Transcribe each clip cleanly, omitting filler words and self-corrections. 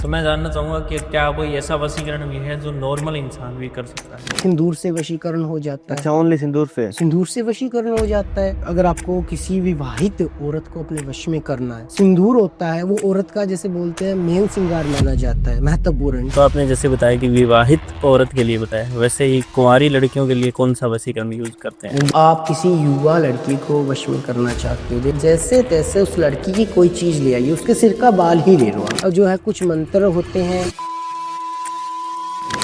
तो मैं जानना चाहूँगा कि क्या कोई ऐसा वशीकरण भी है जो नॉर्मल इंसान भी कर सकता है? सिंदूर से वशीकरण हो जाता है। अच्छा, ओनली सिंदूर से? सिंदूर से वशीकरण हो जाता है। अगर आपको किसी विवाहित औरत को अपने वश में करना है, सिंदूर होता है वो औरत का जैसे बोलते हैं मेन श्रृंगार माना जाता है, महत्वपूर्ण। तो आपने जैसे बताया कि विवाहित औरत के लिए बताया, वैसे ही कुंवारी लड़कियों के लिए कौन सा वशीकरण यूज करते हैं? आप किसी युवा लड़की को वश में करना चाहते हो, जैसे तैसे उस लड़की की कोई चीज ले आइए, उसके सिर का बाल ही ले लो। अब जो है कुछ मंत्र होते हैं,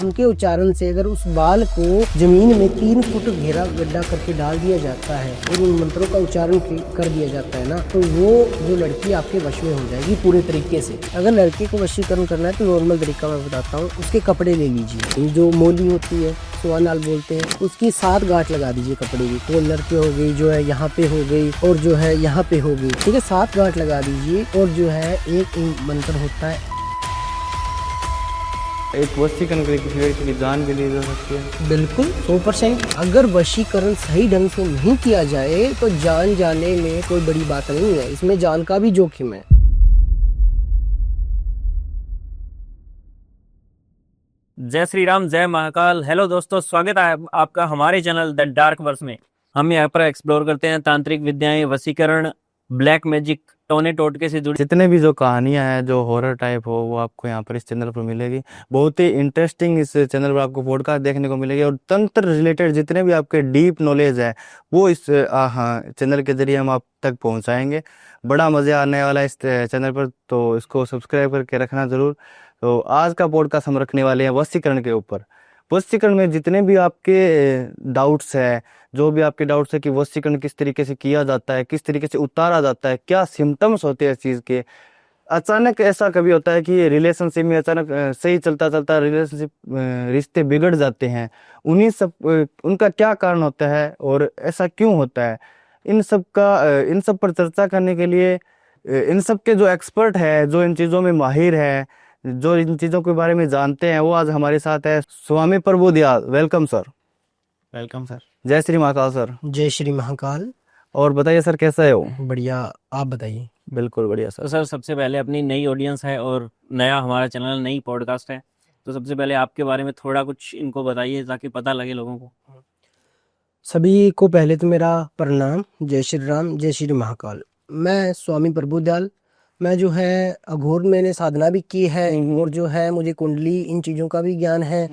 उनके उच्चारण से अगर उस बाल को जमीन में 3 फुट घेरा गड्ढा करके डाल दिया जाता है और उन मंत्रों का उच्चारण कर दिया जाता है ना, तो वो जो लड़की आपके वश में हो जाएगी पूरे तरीके से। अगर लड़के को वशीकरण करना है तो नॉर्मल तरीका मैं बताता हूँ। उसके कपड़े ले लीजिए, जो मोली होती है, सुवानाल बोलते हैं, उसकी 7 गांठ लगा दीजिए कपड़े की। कॉलर पे हो गई, जो है यहाँ पे हो गई, और जो है यहाँ पे हो गई, ठीक है। 7 गांठ लगा दीजिए और जो है एक मंत्र होता है। एक वशीकरण करके किसी व्यक्ति की जान भी ली जा सकती है? बिल्कुल 100%। अगर वशीकरण सही ढंग से नहीं किया जाए तो जान जाने में कोई बड़ी बात नहीं है, इसमें जान का भी जोखिम है। जय श्री राम, जय महाकाल। हेलो दोस्तों, स्वागत है आपका हमारे चैनल द डार्क वर्स में। हम यहाँ पर एक्सप्लोर करते हैं तांत्रिक विद्याएं, वशीकरण, ब्लैक मैजिक, टोने टोटके से जुड़ी जितने भी जो कहानियां हैं जो हॉरर टाइप हो, वो आपको यहाँ पर इस चैनल पर मिलेगी। बहुत ही इंटरेस्टिंग इस चैनल पर आपको पॉडकास्ट देखने को मिलेगी, और तंत्र रिलेटेड जितने भी आपके डीप नॉलेज है वो इस चैनल के जरिए हम आप तक पहुँचाएंगे। बड़ा मज़ा आने वाला है इस चैनल पर, तो इसको सब्सक्राइब करके रखना ज़रूर। तो आज का पॉडकास्ट हम रखने वाले हैं वशीकरण के ऊपर। वशीकरण में जितने भी आपके डाउट्स है, जो भी आपके डाउट्स है कि वशीकरण किस तरीके से किया जाता है, किस तरीके से उतारा जाता है, क्या सिम्टम्स होते हैं इस चीज़ के, अचानक ऐसा कभी होता है कि रिलेशनशिप में अचानक सही चलता चलता रिलेशनशिप रिश्ते बिगड़ जाते हैं, उन्हीं सब उनका क्या कारण होता है और ऐसा क्यों होता है, इन सब पर चर्चा करने के लिए इन सब के जो एक्सपर्ट है, जो इन चीज़ों में माहिर है, जो इन चीज़ों के बारे में जानते हैं, वो आज हमारे साथ है। Swami Prabhudayal, welcome sir. Welcome sir. जय श्री महाकाल सर। जय श्री महाकाल। और बताइए सर, कैसा है वो? बढ़िया, आप बताइए। बिल्कुल बढ़िया सर। तो सर, सबसे पहले अपनी नई ऑडियंस है और नया हमारा चैनल, नई पॉडकास्ट है, तो सबसे पहले आपके बारे में थोड़ा कुछ इनको बताइए ताकि पता लगे लोगों को। सभी को पहले तो मेरा प्रणाम, जय श्री राम, जय श्री महाकाल। मैं स्वामी प्रभुदयाल, मैं जो है अघोर मैंने साधना भी की है और जो है मुझे कुंडली इन चीज़ों का भी ज्ञान है।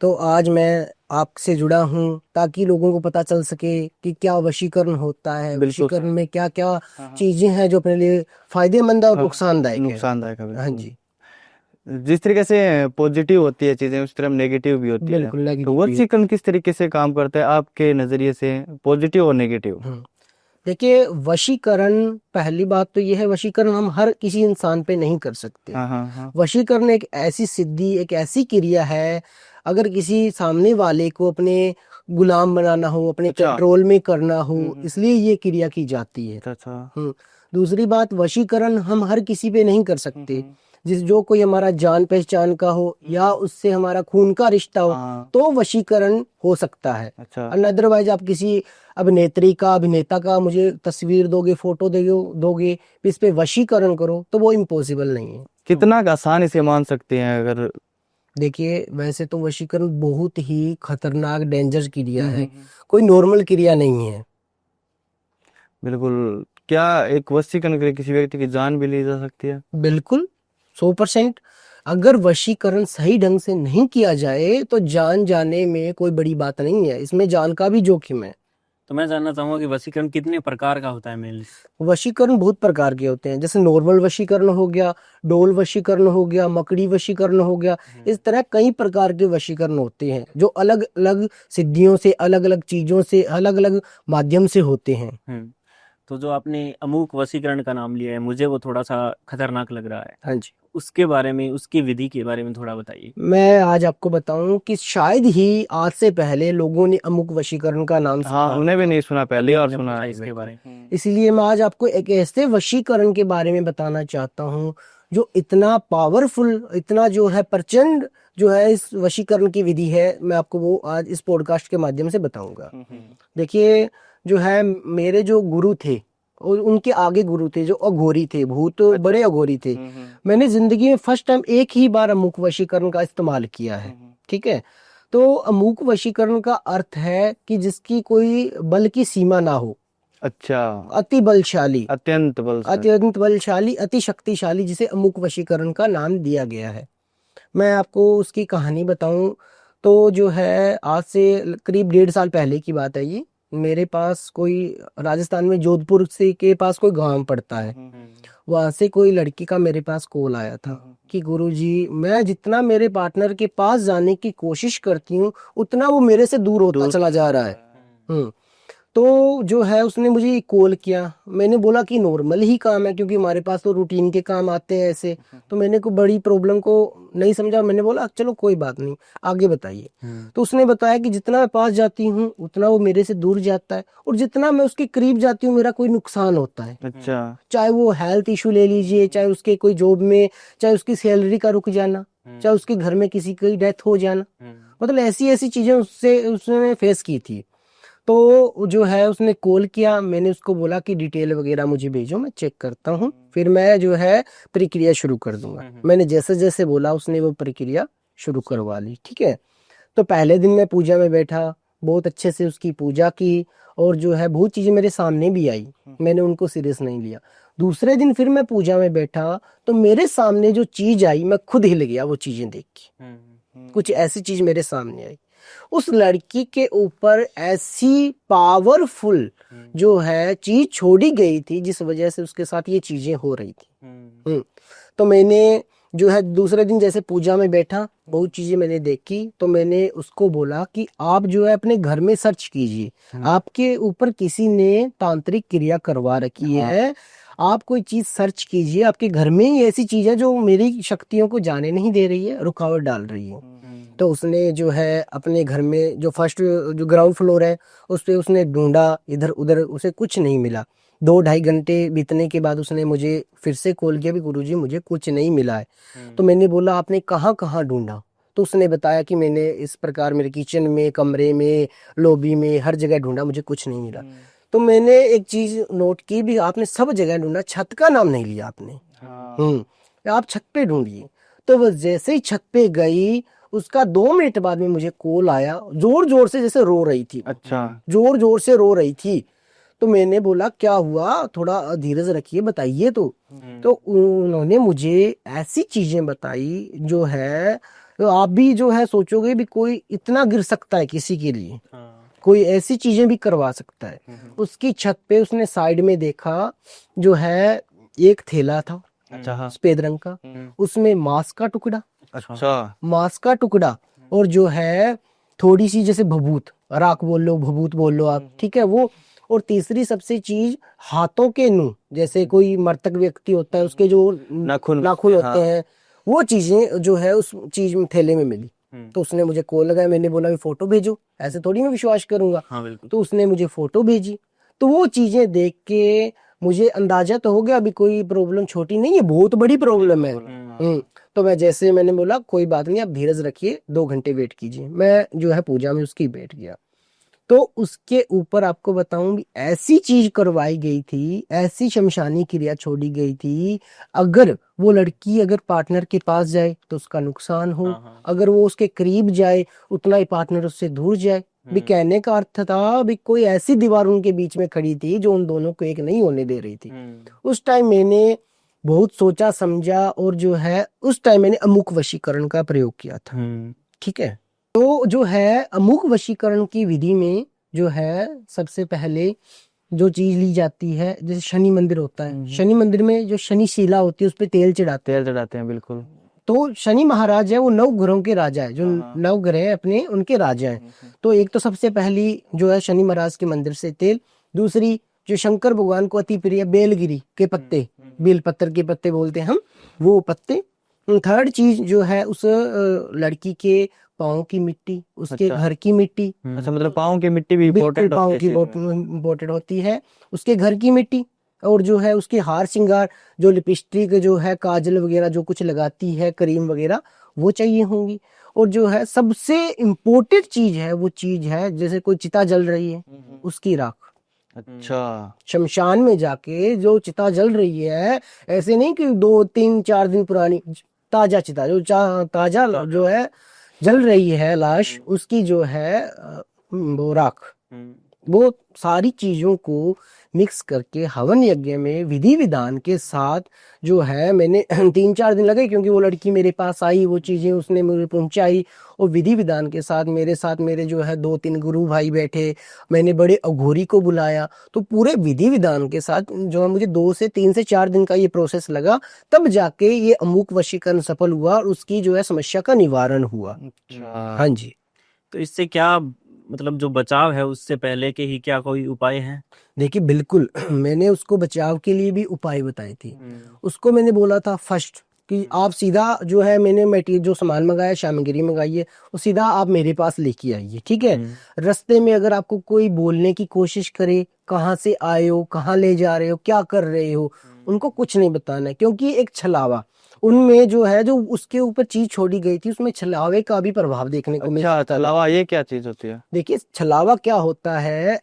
तो आज मैं आपसे जुड़ा हूँ ताकि लोगों को पता चल सके कि क्या वशीकरण होता है, वशीकरण में क्या क्या चीजें हैं जो अपने लिए फायदेमंद और नुकसानदायक है। हाँ जी। जिस तरीके से पॉजिटिव होती है चीजें, उस तरह नेगेटिव भी होती है। बिल्कुल। तो वशीकरण किस तरीके से काम करता है आपके नजरिए से, पॉजिटिव और नेगेटिव? देखिए, वशीकरण, पहली बात तो यह है, वशीकरण हम हर किसी इंसान पे नहीं कर सकते। वशीकरण एक ऐसी सिद्धि, एक ऐसी क्रिया है, अगर किसी सामने वाले को अपने गुलाम बनाना हो, अपने कंट्रोल में करना हो, इसलिए ये क्रिया की जाती है। दूसरी बात, वशीकरण हम हर किसी पे नहीं कर सकते। जो कोई हमारा जान पहचान का हो या उससे हमारा खून का रिश्ता हो, तो वशीकरण हो सकता है। अदरवाइज आप किसी अभिनेत्री का, अभिनेता का मुझे तस्वीर दोगे, फोटो दोगे, इस पे वशीकरण करो, तो वो इम्पॉसिबल नहीं है। कितना आसान इसे मान सकते हैं? अगर देखिए, वैसे तो वशीकरण बहुत ही खतरनाक, डेंजर क्रिया है, कोई नॉर्मल क्रिया नहीं है। बिल्कुल। क्या एक वशीकरण करके किसी व्यक्ति की जान भी ली जा सकती है? बिल्कुल 100%। अगर वशीकरण सही ढंग से नहीं किया जाए तो जान जाने में कोई बड़ी बात नहीं है, इसमें जान का भी जोखिम है। तो मैं जानना चाहूंगा कि वशीकरण कितने प्रकार का होता है मेनली? वशीकरण बहुत प्रकार के होते हैं, जैसे नॉर्मल वशीकरण हो गया, डोल वशीकरण हो गया, मकड़ी वशीकरण हो गया। इस तरह कई प्रकार के वशीकरण होते हैं जो अलग अलग सिद्धियों से, अलग अलग चीजों से, अलग अलग माध्यम से होते हैं। तो जो आपने अमूक वशीकरण का नाम लिया है, मुझे वो थोड़ा सा खतरनाक लग रहा है। हाँ जी। उसके बारे में, उसकी विधि के बारे में थोड़ा बताइए। मैं आज आपको बताऊं कि शायद ही आज से पहले लोगों ने अमुक वशीकरण का नाम सुना। हमने भी नहीं सुना, पहले और सुना है इसके बारे में। इसलिए मैं आज आपको एक ऐसे वशीकरण के बारे में बताना चाहता हूं जो इतना पावरफुल, इतना जो है प्रचंड जो है इस वशीकरण की विधि है, मैं आपको वो आज इस पॉडकास्ट के माध्यम से बताऊंगा। देखिए, जो है मेरे जो गुरु थे और उनके आगे गुरु थे जो अघोरी थे, भूत बड़े अघोरी थे। मैंने जिंदगी में फर्स्ट टाइम एक ही बार अमूक वशीकरण का इस्तेमाल किया है। ठीक है, तो अमूक वशीकरण का अर्थ है कि जिसकी कोई बल की सीमा ना हो। अच्छा, अति बलशाली, अत्यंत बलशाली, अति शक्तिशाली, जिसे अमूक वशीकरण का नाम दिया गया है। मैं आपको उसकी कहानी बताऊं तो जो है आज से करीब 1.5 साल पहले की बात है ये। मेरे पास कोई राजस्थान में जोधपुर से के पास कोई गांव पड़ता है, वहां से कोई लड़की का मेरे पास कॉल आया था कि गुरुजी, मैं जितना मेरे पार्टनर के पास जाने की कोशिश करती हूँ उतना वो मेरे से दूर होता चला जा रहा है। तो जो है उसने मुझे कॉल किया। मैंने बोला कि नॉर्मल ही काम है, क्योंकि हमारे पास तो रूटीन के काम आते हैं ऐसे। तो मैंने को बड़ी प्रॉब्लम को नहीं समझा। मैंने बोला चलो कोई बात नहीं, आगे बताइए। तो उसने बताया कि जितना मैं पास जाती हूँ उतना वो मेरे से दूर जाता है, और जितना मैं उसके करीब जाती हूँ मेरा कोई नुकसान होता है। अच्छा, चाहे वो हेल्थ इशू ले लीजिए, चाहे उसके कोई जॉब में, चाहे उसकी सैलरी का रुक जाना, चाहे उसके घर में किसी की डेथ हो जाना, मतलब ऐसी ऐसी चीजें उसने फेस की थी। तो जो है उसने कॉल किया, मैंने उसको बोला कि डिटेल वगैरह मुझे भेजो, मैं चेक करता हूँ, फिर मैं जो है प्रक्रिया शुरू कर दूंगा। मैंने जैसे जैसे बोला उसने वो प्रक्रिया शुरू करवा ली। ठीक है, तो पहले दिन मैं पूजा में बैठा, बहुत अच्छे से उसकी पूजा की, और जो है बहुत चीजें मेरे सामने भी आई, मैंने उनको सीरियस नहीं लिया। दूसरे दिन फिर मैं पूजा में बैठा तो मेरे सामने जो चीज आई मैं खुद हिल गया वो चीजें देख के। कुछ ऐसी चीज मेरे सामने आई, उस लड़की के ऊपर ऐसी पावरफुल जो है चीज छोड़ी गई थी जिस वजह से उसके साथ ये चीजें हो रही थी। तो मैंने जो है दूसरे दिन जैसे पूजा में बैठा, बहुत चीजें मैंने देखी, तो मैंने उसको बोला कि आप जो है अपने घर में सर्च कीजिए, आपके ऊपर किसी ने तांत्रिक क्रिया करवा रखी है, आप कोई चीज सर्च कीजिए, आपके घर में ही ऐसी चीज है जो मेरी शक्तियों को जाने नहीं दे रही है, रुकावट डाल रही है। तो उसने जो है अपने घर में जो फर्स्ट जो ग्राउंड फ्लोर है उस पे उसने ढूंढा, इधर उधर, उसे कुछ नहीं मिला। 2-2.5 घंटे बीतने के बाद उसने मुझे फिर से कॉल किया भी गुरुजी मुझे कुछ नहीं मिला है। तो मैंने बोला आपने कहाँ कहाँ ढूंढा? तो उसने बताया कि मैंने इस प्रकार मेरे किचन में, कमरे में, लॉबी में, हर जगह ढूंढा, मुझे कुछ नहीं मिला। तो मैंने एक चीज नोट की भी, आपने सब जगह ढूंढा, छत का नाम नहीं लिया आपने। आप छत पे ढूंढिए। तो वो जैसे ही छत पे गई, उसका 2 मिनट बाद में मुझे कॉल आया, जोर जोर से जैसे रो रही थी। अच्छा, जोर जोर से रो रही थी। तो मैंने बोला क्या हुआ, थोड़ा धीरज रखिए, बताइए। तो उन्होंने मुझे ऐसी चीजें बताई जो है, तो आप भी जो है सोचोगे भी कोई इतना गिर सकता है किसी के लिए, कोई ऐसी चीजें भी करवा सकता है। उसकी छत पे उसने साइड में देखा, जो है एक थैला था, अच्छा, सफेद रंग का, उसमें मांस का टुकड़ा, अच्छा, मांस का टुकड़ा, और जो है थोड़ी सी जैसे भभूत, राख बोल लो, भभूत बोल लो आप, ठीक है वो। और तीसरी सबसे चीज हाथों के नूह, जैसे कोई मृतक व्यक्ति होता है उसके जो नाखून होते हैं, वो चीजें जो है उस चीज में थैले में मिली। तो उसने मुझे कॉल लगाया, मैंने बोला भी फोटो भेजो, ऐसे थोड़ी मैं विश्वास करूंगा। हाँ बिल्कुल। तो उसने मुझे फोटो भेजी। तो वो चीजें देख के मुझे अंदाजा तो हो गया अभी कोई प्रॉब्लम छोटी नहीं है, बहुत बड़ी प्रॉब्लम है। तो मैं जैसे मैंने बोला कोई बात नहीं, आप धीरज रखिए, 2 घंटे वेट कीजिए। मैं जो है पूजा में उसकी बैठ गया। तो उसके ऊपर आपको बताऊं भी ऐसी चीज करवाई गई थी, ऐसी शमशानी क्रिया छोड़ी गई थी, अगर वो लड़की अगर पार्टनर के पास जाए तो उसका नुकसान हो, अगर वो उसके करीब जाए उतना ही पार्टनर उससे दूर जाए। भी कहने का अर्थ था भी कोई ऐसी दीवार उनके बीच में खड़ी थी जो उन दोनों को एक नहीं होने दे रही थी। उस टाइम मैंने बहुत सोचा समझा, और जो है उस टाइम मैंने अमुक वशीकरण का प्रयोग किया था। ठीक है, तो जो है अमुक वशीकरण की विधि में जो है सबसे पहले जो चीज ली जाती है, जैसे शनि मंदिर होता है, शनि मंदिर में जो शनि शिला होती है उस पे तेल चढ़ाते हैं। बिल्कुल। तो शनि महाराज है वो 9 ग्रहों के राजा है, जो 9 ग्रह है अपने उनके राजा हैं। तो एक तो सबसे पहली जो है शनि महाराज के मंदिर से तेल, दूसरी जो शंकर भगवान को अति प्रिय बेलगिरी के पत्ते, बेल पत्तर के पत्ते बोलते हैं हम, वो पत्ते। थर्ड चीज जो है उस लड़की के पाँव की मिट्टी, उसके घर की मिट्टी। अच्छा, मतलब पाँव की मिट्टी भी इम्पोर्टेंट पाँव की इम्पोर्टेंट होती है, उसके घर की मिट्टी, और जो है उसके हार श्रृंगार, जो लिपस्टिक, जो है काजल वगैरह जो कुछ लगाती है, क्रीम वगैरह, वो चाहिए होंगी। और जो है सबसे इम्पोर्टेंट चीज है वो चीज है जैसे कोई चिता जल रही है उसकी राख, अच्छा। शमशान में जाके जो चिता जल रही है, ऐसे नहीं कि 2 3 4 दिन पुरानी, ताजा चिता जो ताजा जो है जल रही है लाश, उसकी जो है वो राख, वो सारी चीजों को मिक्स करके हवन यज्ञ में विधि विधान के साथ जो है मैंने 3 4 दिन लगे, क्योंकि वो लड़की मेरे पास आई, वो चीजें उसने मुझे पहुंचाई, और विधि विधान के साथ मेरे जो है 2 3 गुरु भाई बैठे, मैंने बड़े अघोरी को बुलाया, तो पूरे विधि विधान के साथ जो है मुझे 2 से 3 से 4 दिन का ये प्रोसेस लगा, तब जाके ये अमुक वशीकरण सफल हुआ और उसकी जो है समस्या का निवारण हुआ। अच्छा। हाँ जी। तो इससे क्या मतलब जो बचाव है उससे पहले के ही क्या कोई उपाय है? देखिए बिल्कुल मैंने उसको बचाव के लिए भी उपाय बताए थे। उसको मैंने बोला था फर्स्ट कि आप सीधा जो है, मैंने मटेरियल जो सामान मंगाया, सामग्री मंगाई है, वो सीधा आप मेरे पास लेके आइए, ठीक है। रास्ते में अगर आपको कोई बोलने की कोशिश करे, कहाँ से आए हो, कहाँ ले जा रहे हो, क्या कर रहे हो, उनको कुछ नहीं बताना है, क्योंकि एक छलावा उनमें जो है, जो उसके ऊपर चीज छोड़ी गई थी, उसमें छलावे का भी प्रभाव देखने को मिलता अच्छा, है। अलावा ये क्या चीज होती है? देखिए छलावा क्या होता है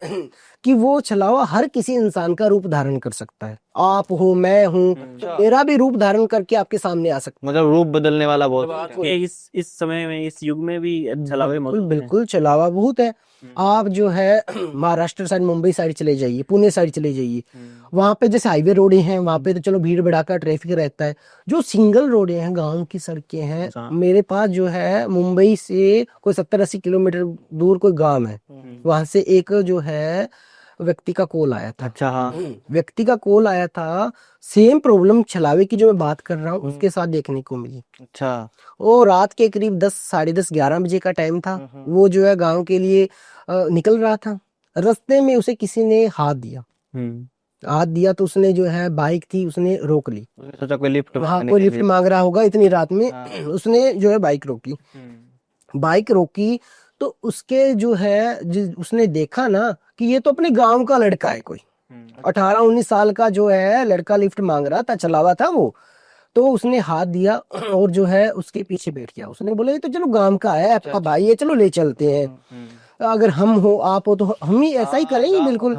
कि वो छलावा हर किसी इंसान का रूप धारण कर सकता है। आप हो, मैं हूँ, मेरा भी रूप धारण करके आपके सामने आ सकता मतलब रूप बदलने वाला बहुत आज के इस समय में, इस युग में भी छलावे है। मौजूद हैं। बिल्कुल छलावा बहुत है। आप जो है महाराष्ट्र साइड, मुंबई साइड चले जाइए, पुणे साइड चले जाइए, वहां पे जैसे हाईवे रोडे हैं, वहां पे तो चलो भीड़ भड़ाका ट्रैफिक रहता है। जो सिंगल रोडे हैं, गांव की सड़कें हैं, मेरे पास जो है मुंबई से कोई 70 80 किलोमीटर दूर कोई गांव है, वहां से एक जो है व्यक्ति का कॉल आया था। अच्छा, हाँ। व्यक्ति का कॉल आया था, सेम प्रॉब्लम छलावे की जो मैं बात कर रहा हूँ उसके साथ देखने को मिली। अच्छा। वो रात के करीब 10 10:30 11 बजे का टाइम था। वो जो है गांव के लिए निकल रहा था। रास्ते में उसे किसी ने हाथ दिया। हाथ दिया तो उसने जो है, बाइक थी, उसने रोक ली। सोचा कोई लिफ्ट हाँ, कोई लिफ्ट मांग रहा होगा इतनी रात में। उसने जो है बाइक रोकी। बाइक रोकी तो उसके जो है, उसने देखा ना कि ये तो अपने गांव का लड़का है, कोई 18 19 साल का जो है लड़का लिफ्ट मांग रहा था, छलावा था वो। तो उसने हाथ दिया और जो है उसके पीछे बैठ गया। उसने बोला ये तो चलो गांव का है, आपका भाई है, चलो ले चलते हैं, अगर हम हो आप हो तो हम ही ऐसा ही करेंगे बिल्कुल।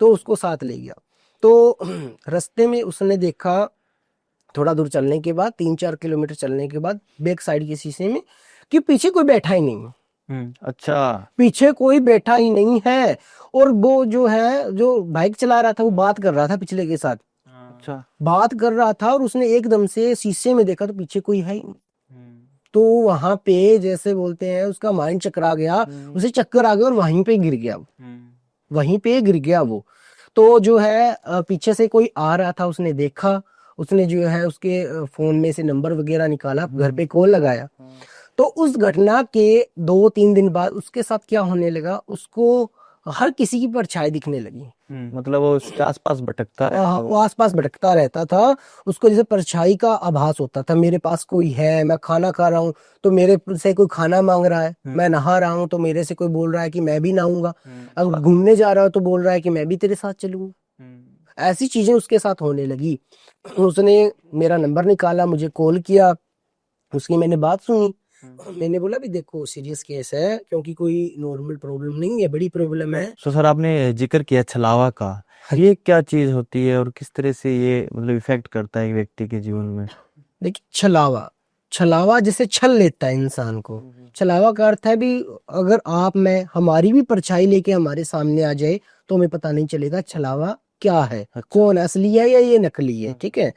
तो उसको साथ ले गया। तो रास्ते में उसने देखा, थोड़ा दूर चलने के बाद, 3 4 किलोमीटर चलने के बाद, बैक साइड के शीशे में, कि पीछे कोई बैठा ही नहीं। अच्छा। पीछे कोई बैठा ही नहीं है। और वो जो है, जो बाइक चला रहा था, वो बात कर रहा था पिछले के साथ। अच्छा। बात कर रहा था और उसने एकदम से शीशे में देखा तो पीछे कोई है ही नहीं। तो वहां पे जैसे बोलते हैं, उसका माइंड चकरा गया, उसे चक्कर आ गया और वहीं पे गिर गया। वहीं पे गिर गया वो। तो जो है पीछे से कोई आ रहा था, उसने देखा, उसने जो है उसके फोन में से नंबर वगैरह निकाला, घर पे कॉल लगाया। तो उस घटना के 2 3 दिन बाद उसके साथ क्या होने लगा, उसको हर किसी की परछाई दिखने लगी। मतलब वो उसके आसपास भटकता है। वो आसपास भटकता रहता था। उसको जैसे परछाई का आभास होता था, मेरे पास कोई है, मैं खाना खा रहा हूँ तो मेरे से कोई खाना मांग रहा है, मैं नहा रहा हूँ तो मेरे से कोई बोल रहा है कि मैं भी नहाऊंगा, अगर घूमने जा रहा हूँ तो बोल रहा है कि मैं भी तेरे साथ चलूंगा। ऐसी चीजें उसके साथ होने लगी। उसने मेरा नंबर निकाला, मुझे कॉल किया, उसकी मैंने बात सुनी। मैंने बोला भी देखो सीरियस केस है, क्योंकि कोई नॉर्मल प्रॉब्लम नहीं है, बड़ी प्रॉब्लम है। तो सर आपने जिक्र किया छलावा का, ये क्या चीज होती है और किस तरह से ये मतलब इफेक्ट करता है एक व्यक्ति के जीवन में? देखिए छलावा जैसे छल लेता है इंसान को। छलावा का अर्थ है भी, अगर आप मैं हमारी भी परछाई लेके हमारे सामने आ जाए तो हमें पता नहीं चलेगा छलावा क्या है, कौन असली है या ये नकली है, ठीक है।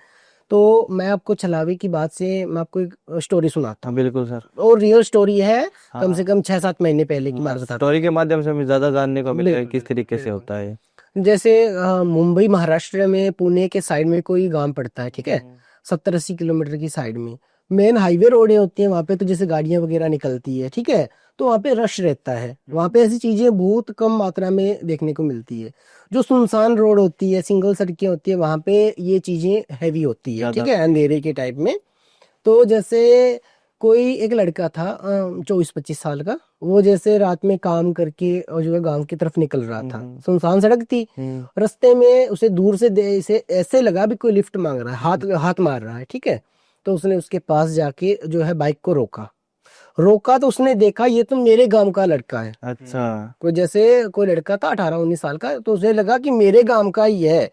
तो मैं आपको छलावे की बात से मैं आपको एक स्टोरी सुनाता हूँ। बिल्कुल सर। और रियल स्टोरी है, कम से कम 6 7 महीने पहले की बात बताता हूँ। स्टोरी के माध्यम से हमें ज्यादा जानने को मिलेगा किस तरीके से होता है। जैसे मुंबई महाराष्ट्र में पुणे के साइड में कोई गांव पड़ता है, ठीक है, 70 80 किलोमीटर की साइड में। मेन हाईवे रोडें होती हैं वहां पे, तो जैसे गाड़ियां वगैरह निकलती है, ठीक है, तो वहां पे रश रहता है। वहां पे ऐसी चीजें बहुत कम मात्रा में देखने को मिलती है। जो सुनसान रोड होती है, सिंगल सड़कें होती है, वहां पे ये चीजें हैवी होती है, ठीक है, अंधेरे के टाइप में। तो जैसे कोई एक लड़का था 24 25 साल का, वो जैसे रात में काम करके और जो है गांव की तरफ निकल रहा था। सुनसान सड़क थी, रास्ते में उसे दूर से इसे ऐसे लगा भी कोई लिफ्ट मांग रहा है, हाथ मार रहा है, ठीक है। तो उसने उसके पास जाके जो है बाइक को रोका। रोका तो उसने देखा ये तो मेरे गांव का लड़का है। अच्छा। कोई जैसे कोई लड़का था 18-19 साल का, तो उसे लगा कि मेरे गांव का ही है,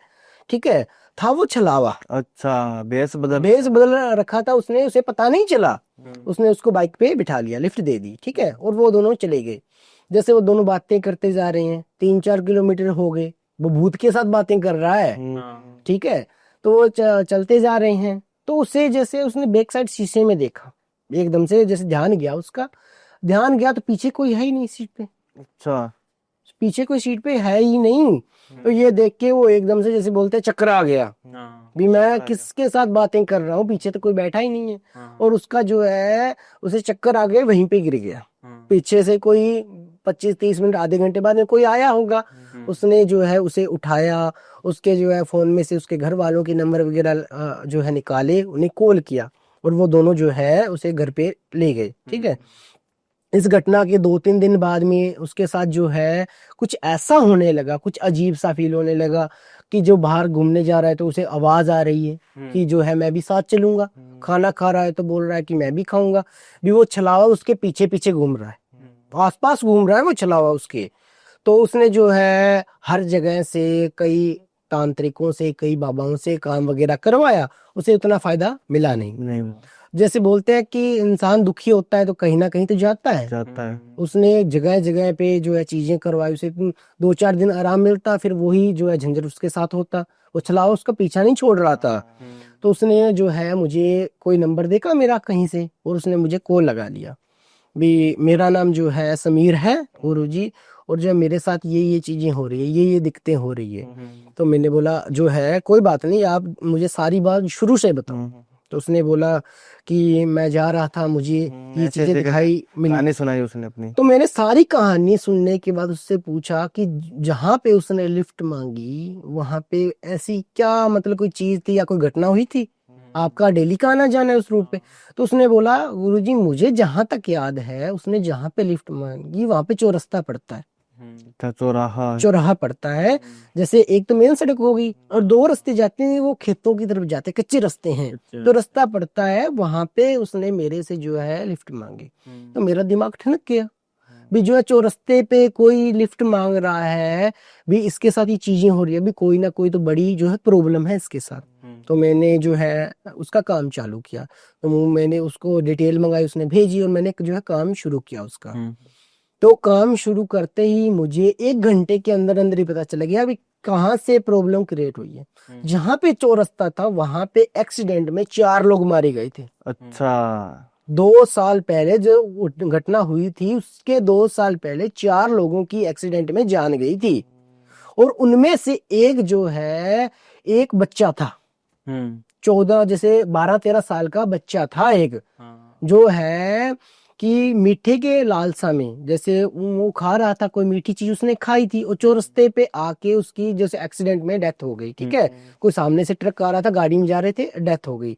ठीक है। था वो छलावा, अच्छा, बेस बदल। बेस बदल रखा था उसने, उसे पता नहीं चला। उसने उसको बाइक पे बिठा लिया, लिफ्ट दे दी, ठीक है, और वो दोनों चले गए। जैसे वो दोनों बातें करते जा रहे हैं, 3-4 किलोमीटर हो गए, वो भूत के साथ बातें कर रहा है, ठीक है। तो वो चलते जा रहे हैं, तो उसे जैसे उसने बैक साइड शीशे में देखा, एकदम से जैसे ध्यान गया उसका, ध्यान गया तो पीछे कोई है ही नहीं सीट पे। अच्छा। पीछे कोई सीट पे है ही नहीं। तो ये देख के वो एकदम से जैसे बोलते हैं चक्कर आ गया, भी मैं किसके साथ बातें कर रहा हूँ, पीछे तो कोई बैठा ही नहीं है। और उसका जो है उसे चक्कर आ गए, वहीं पे गिर गया। पीछे से कोई 25-30 मिनट आधे घंटे बाद में कोई आया होगा, उसने जो है उसे उठाया, उसके जो है फोन में से उसके घर वालों के नंबर वगैरह जो है निकाले, उन्हें कॉल किया, और वो दोनों जो है उसे घर पे ले गए, ठीक है। इस घटना के 2-3 दिन बाद में उसके साथ जो है कुछ ऐसा होने लगा, कुछ अजीब सा फील होने लगा कि जो बाहर घूमने जा रहा है तो उसे आवाज आ रही है कि जो है मैं भी साथ चलूंगा, खाना खा रहा है तो बोल रहा है कि मैं भी खाऊंगा, भी वो छलावा उसके पीछे पीछे घूम रहा है, आसपास घूम रहा है वो छलावा उसके। तो उसने जो है हर जगह से कई तांत्रिकों से, कई बाबाओं से काम वगैरह करवाया, उसे उतना फायदा मिला नहीं। जैसे बोलते हैं कि इंसान दुखी होता है तो कहीं ना कहीं तो जाता है। उसने जगह जगह पे जो है चीजें करवाई, उसे 2-4 दिन आराम मिलता, फिर वही जो है झंझट उसके साथ होता। वो छलावा उसका पीछा नहीं छोड़ रहा था। तो उसने जो है मुझे कोई नंबर देखा मेरा कहीं से, और उसने मुझे कॉल लगा लिया, भी मेरा नाम जो है समीर है गुरुजी, और जो मेरे साथ ये चीजें हो रही है, ये दिक्कतें हो रही है। तो मैंने बोला जो है कोई बात नहीं, आप मुझे सारी बात शुरू से बताओ। तो उसने बोला कि मैं जा रहा था, मुझे ये चीजें दिखाई मिली। कहानी सुनाई उसने अपनी। तो मैंने सारी कहानी सुनने के बाद उससे पूछा कि जहाँ पे उसने लिफ्ट मांगी वहां पे ऐसी क्या मतलब कोई चीज थी या कोई घटना हुई थी, आपका डेली का आना जाना है उस रूट पे। तो उसने बोला गुरुजी मुझे जहां तक याद है, उसने जहां पे लिफ्ट मांगी वहां पे चौरस्ता पड़ता है, चौराहा पड़ता है। जैसे एक तो मेन सड़क हो गई और 2 रास्ते जाते हैं, वो खेतों की तरफ जाते हैं, कच्चे रास्ते हैं, तो रास्ता पड़ता है वहां पे उसने मेरे से जो है लिफ्ट मांगी। तो मेरा दिमाग ठनक गया, भी जो है चौरस्ते पे कोई लिफ्ट मांग रहा है, भी इसके साथ ये चीजें हो रही है, भी कोई ना कोई तो बड़ी जो है प्रॉब्लम है इसके साथ। तो मैंने जो है उसका काम चालू किया, तो मैंने उसको डिटेल मंगाई, उसने भेजी, और मैंने जो है काम शुरू किया उसका। तो काम शुरू करते ही मुझे 1 घंटे के अंदर अंदर ही पता चला गया अभी कहाँ से प्रॉब्लम क्रिएट हुई है। जहाँ पे चौरस्ता था वहां पे एक्सीडेंट में 4 लोग मारे गए थे। अच्छा। 2 साल पहले जो घटना हुई थी, उसके 2 साल पहले 4 लोगों की एक्सीडेंट में जान गई थी, और उनमें से एक जो है एक बच्चा था, 14 जैसे 12-13 साल का बच्चा था एक, जो है कि मीठे के लालसा में जैसे वो खा रहा था, कोई मीठी चीज उसने खाई थी, और चौरस्ते पे आके उसकी जैसे एक्सीडेंट में डेथ हो गई, ठीक है। कोई सामने से ट्रक आ रहा था, गाड़ी में जा रहे थे, डेथ हो गई।